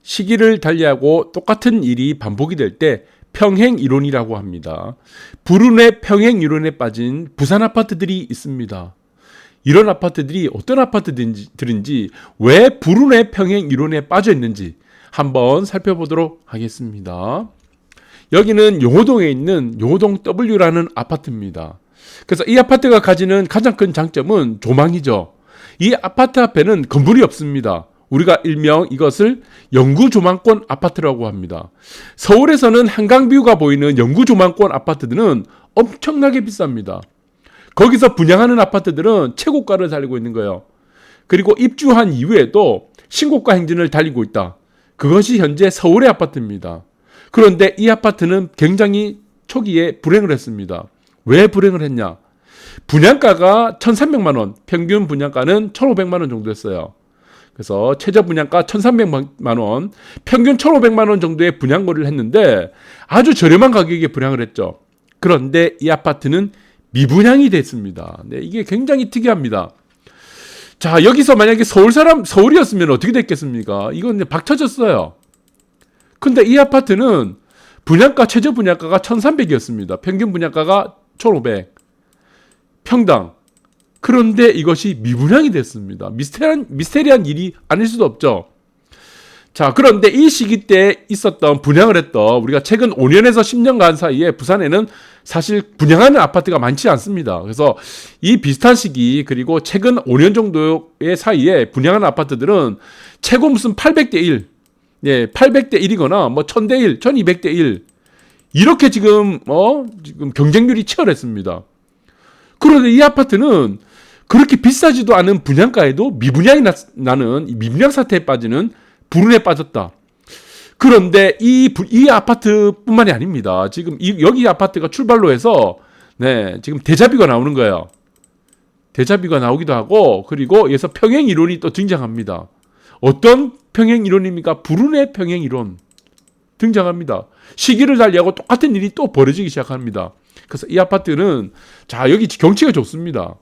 시기를 달리하고 똑같은 일이 반복이 될 때 평행이론이라고 합니다. 불운의 평행이론에 빠진 부산 아파트들이 있습니다. 이런 아파트들이 어떤 아파트들인지 왜 불운의 평행이론에 빠져 있는지 한번 살펴보도록 하겠습니다. 여기는 용호동에 있는 용호동 W라는 아파트입니다. 그래서 이 아파트가 가지는 가장 큰 장점은 조망이죠. 이 아파트 앞에는 건물이 없습니다. 우리가 일명 이것을 영구조망권 아파트라고 합니다. 서울에서는 한강뷰가 보이는 영구조망권 아파트들은 엄청나게 비쌉니다. 거기서 분양하는 아파트들은 최고가를 달리고 있는 거예요. 그리고 입주한 이후에도 신고가 행진을 달리고 있다. 그것이 현재 서울의 아파트입니다. 그런데 이 아파트는 굉장히 초기에 불행을 했습니다. 왜 불행을 했냐? 분양가가 1,300만 원, 평균 분양가는 1,500만 원 정도였어요. 그래서 최저 분양가 1,300만 원, 평균 1,500만 원 정도의 분양거래를 했는데 아주 저렴한 가격에 분양을 했죠. 그런데 이 아파트는 미분양이 됐습니다. 네, 이게 굉장히 특이합니다. 자, 여기서 만약에 서울이었으면 어떻게 됐겠습니까? 이건 이제 박쳐졌어요. 근데 이 아파트는 최저 분양가가 1,300이었습니다. 평균 분양가가 1,500. 평당. 그런데 이것이 미분양이 됐습니다. 미스테리한 일이 아닐 수도 없죠. 자, 그런데 이 시기 때 있었던 분양을 했던 우리가 최근 5년에서 10년간 사이에 부산에는 사실 분양하는 아파트가 많지 않습니다. 그래서 이 비슷한 시기 그리고 최근 5년 정도의 사이에 분양하는 아파트들은 최고 무슨 800대 1, 예, 800대 1이거나 뭐 1000대 1, 1200대 1 이렇게 지금 경쟁률이 치열했습니다. 그런데 이 아파트는 그렇게 비싸지도 않은 분양가에도 미분양이 나는 미분양 사태에 빠지는 불운에 빠졌다. 그런데 이 아파트뿐만이 아닙니다. 지금 여기 아파트가 출발로 해서 지금 대자뷰가 나오는 거예요. 대자뷰가 나오기도 하고 그리고 여기서 평행이론이 또 등장합니다. 어떤 평행이론입니까? 불운의 평행이론 등장합니다. 시기를 달리하고 똑같은 일이 또 벌어지기 시작합니다. 그래서 이 아파트는 자 여기 경치가 좋습니다.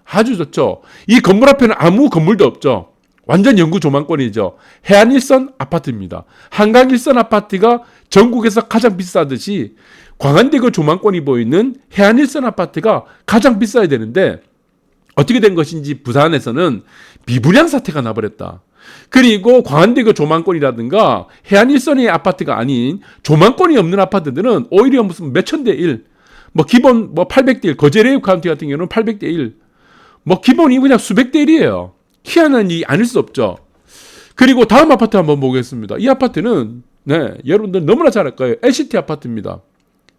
아주 좋죠. 이 건물 앞에는 아무 건물도 없죠. 완전 영구 조망권이죠. 해안일선 아파트입니다. 한강일선 아파트가 전국에서 가장 비싸듯이 광안대교 조망권이 보이는 해안일선 아파트가 가장 비싸야 되는데 어떻게 된 것인지 부산에서는 미분양 사태가 나버렸다. 그리고 광안대교 조망권이라든가 해안일선의 아파트가 아닌 조망권이 없는 아파트들은 오히려 무슨 몇천 대 1, 뭐 기본 뭐 800대 1, 거제레이브 카운티 같은 경우는 800대 1, 뭐 기본이 그냥 수백 대 1이에요. 희한한 일이 아닐 수 없죠. 그리고 다음 아파트 한번 보겠습니다. 이 아파트는 여러분들 너무나 잘 알 거예요. LCT 아파트입니다.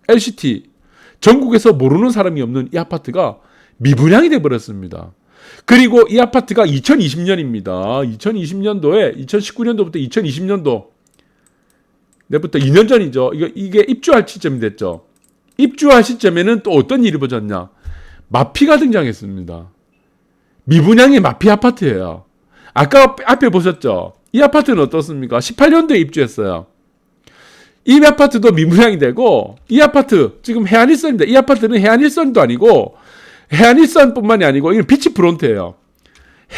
LCT. 전국에서 모르는 사람이 없는 이 아파트가 미분양이 돼버렸습니다. 그리고 이 아파트가 2020년입니다. 2020년도에 2019년도부터 2020년도 내부터 2년 전이죠. 이게 입주할 시점이 됐죠. 입주할 시점에는 또 어떤 일이 벌어졌냐. 마피가 등장했습니다. 미분양의 마피 아파트예요. 아까 앞에 보셨죠? 이 아파트는 어떻습니까? 18년도에 입주했어요. 이 아파트도 미분양이 되고 이 아파트 지금 해안일선인데 이 아파트는 해안일선도 아니고 해안일선뿐만이 아니고 이건 비치프론트예요.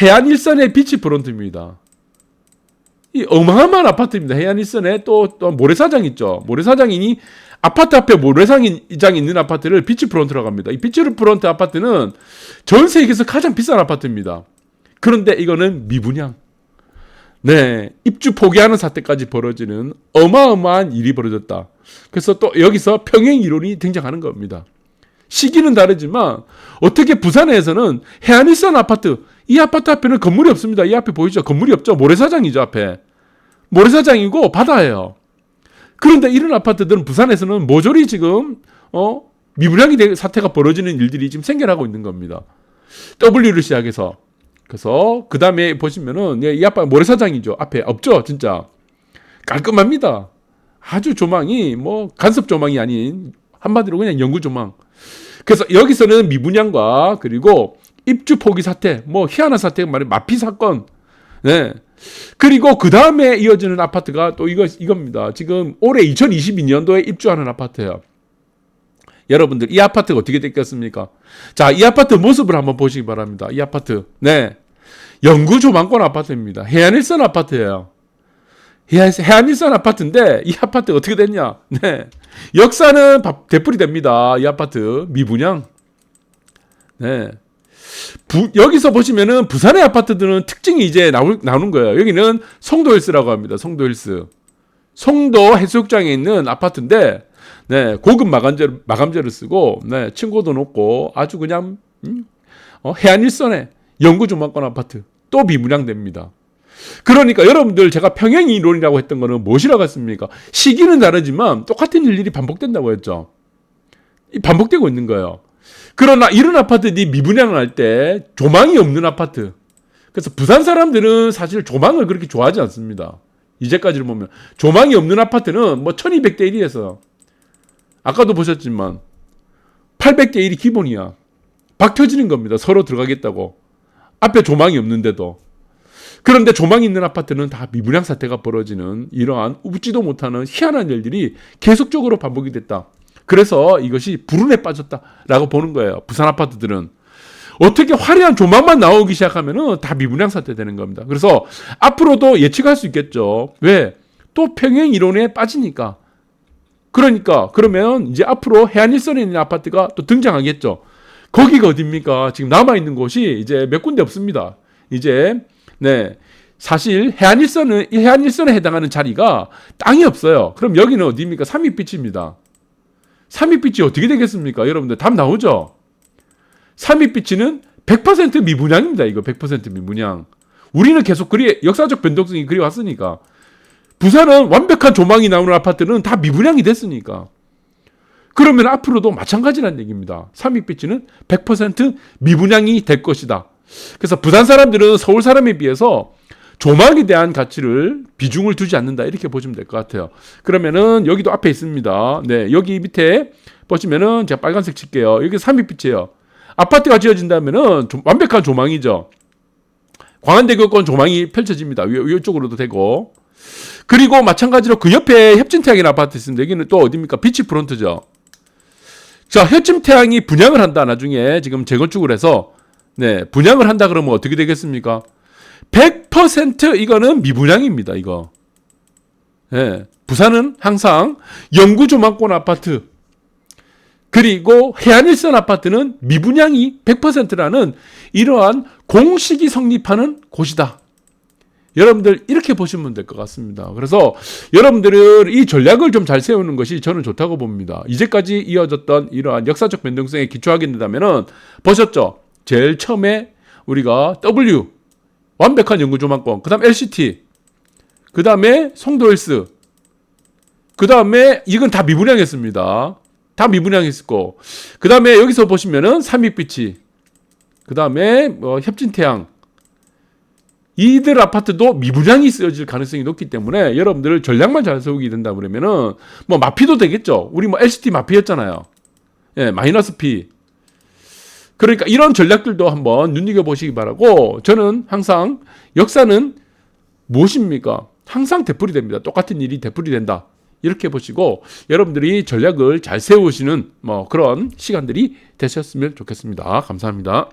해안일선의 비치프론트입니다. 이 어마어마한 아파트입니다. 해안일선에 또 모래사장 있죠. 모래사장이니 아파트 앞에 모래사장이 있는 아파트를 비치프론트라고 합니다. 이 비치프론트 아파트는 전 세계에서 가장 비싼 아파트입니다. 그런데 이거는 미분양. 입주 포기하는 사태까지 벌어지는 어마어마한 일이 벌어졌다. 그래서 또 여기서 평행이론이 등장하는 겁니다. 시기는 다르지만 어떻게 부산에서는 해안일선 아파트, 이 아파트 앞에는 건물이 없습니다. 이 앞에 보이죠? 건물이 없죠. 모래사장이죠. 앞에. 모래사장이고 바다예요. 그런데 이런 아파트들은 부산에서는 모조리 지금 미분양이 사태가 벌어지는 일들이 지금 생겨나고 있는 겁니다. W를 시작해서. 그래서 그 다음에 보시면은 이 아파트 모래사장이죠. 앞에 없죠. 진짜 깔끔합니다. 아주 조망이 뭐 간섭 조망이 아닌 한마디로 그냥 영구 조망. 그래서 여기서는 미분양과 그리고 입주 포기 사태, 뭐 희한한 사태가 말해 마피 사건. 그리고 그 다음에 이어지는 아파트가 또 이겁니다. 지금 올해 2022년도에 입주하는 아파트예요. 여러분들 이 아파트가 어떻게 됐겠습니까? 자, 이 아파트 모습을 한번 보시기 바랍니다. 이 아파트. 영구 조망권 아파트입니다. 해안일선 아파트예요. 해안일산 아파트인데 이 아파트 어떻게 됐냐? 네. 역사는 되풀이 됩니다. 이 아파트 미분양. 네. 여기서 보시면은 부산의 아파트들은 특징이 이제 나오는 거예요. 여기는 송도힐스라고 합니다. 송도힐스. 송도 해수욕장에 있는 아파트인데, 네, 고급 마감재를 쓰고, 네, 층고도 높고, 아주 그냥, 해안일선에 영구조망권 아파트. 또 미분양됩니다. 그러니까 여러분들 제가 평행 이론이라고 했던 거는 무엇이라고 했습니까? 시기는 다르지만 똑같은 일들이 반복된다고 했죠. 반복되고 있는 거예요. 그러나 이런 아파트들이 미분양을 할 때 조망이 없는 아파트. 그래서 부산 사람들은 사실 조망을 그렇게 좋아하지 않습니다. 이제까지를 보면 조망이 없는 아파트는 뭐 1200대 1이에서 아까도 보셨지만 800대 1이 기본이야. 박혀지는 겁니다. 서로 들어가겠다고. 앞에 조망이 없는데도. 그런데 조망이 있는 아파트는 다 미분양 사태가 벌어지는 이러한 웃지도 못하는 희한한 일들이 계속적으로 반복이 됐다. 그래서 이것이 불운에 빠졌다라고 보는 거예요. 부산 아파트들은. 어떻게 화려한 조망만 나오기 시작하면은 다 미분양 사태 되는 겁니다. 그래서 앞으로도 예측할 수 있겠죠. 왜? 또 평행 이론에 빠지니까. 그러니까 그러면 이제 앞으로 해안일선에 있는 아파트가 또 등장하겠죠. 거기가 어딥니까? 지금 남아있는 곳이 이제 몇 군데 없습니다. 이제 네, 사실 해안일선에 해당하는 자리가 땅이 없어요. 그럼 여기는 어디입니까? 삼익빛입니다. 삼익빛이 어떻게 되겠습니까? 여러분들 답 나오죠? 삼익빛은 100% 미분양입니다. 이거 100% 미분양. 우리는 계속 역사적 변동성이 그리 왔으니까. 부산은 완벽한 조망이 나오는 아파트는 다 미분양이 됐으니까. 그러면 앞으로도 마찬가지라는 얘기입니다. 삼익빛은 100% 미분양이 될 것이다. 그래서 부산 사람들은 서울 사람에 비해서 조망에 대한 비중을 두지 않는다. 이렇게 보시면 될 것 같아요. 그러면은 여기도 앞에 있습니다. 네, 여기 밑에 보시면은 제가 빨간색 칠게요. 여기 삼익빛이에요. 아파트가 지어진다면은 완벽한 조망이죠. 광안대교권 조망이 펼쳐집니다. 이쪽으로도 되고. 그리고 마찬가지로 그 옆에 협진태양이라는 아파트 있습니다. 여기는 또 어디입니까? 비치프론트죠. 자, 협진태양이 분양을 한다. 나중에 지금 재건축을 해서 네, 분양을 한다 그러면 어떻게 되겠습니까? 100% 이거는 미분양입니다. 이거. 네, 부산은 항상 영구조망권 아파트 그리고 해안일선 아파트는 미분양이 100%라는 이러한 공식이 성립하는 곳이다. 여러분들 이렇게 보시면 될 것 같습니다. 그래서 여러분들은 이 전략을 좀 잘 세우는 것이 저는 좋다고 봅니다. 이제까지 이어졌던 이러한 역사적 변동성에 기초하게 된다면은 보셨죠? 제일 처음에 우리가 W 완벽한 영구조망권, 그 다음 LCT, 그 다음에 송도헬스, 그 다음에 이건 다 미분양했습니다. 다 미분양했고, 그 다음에 여기서 보시면은 삼익빛이, 그 다음에 협진태양, 이들 아파트도 미분양이 쓰여질 가능성이 높기 때문에 여러분들 전략만 잘 세우게 된다 그러면은 뭐 마피도 되겠죠. 우리 뭐 LCT 마피였잖아요. 예, 마이너스 P. 그러니까 이런 전략들도 한번 눈여겨보시기 바라고, 저는 항상 역사는 무엇입니까? 항상 되풀이 됩니다. 똑같은 일이 되풀이 된다. 이렇게 보시고 여러분들이 전략을 잘 세우시는 그런 시간들이 되셨으면 좋겠습니다. 감사합니다.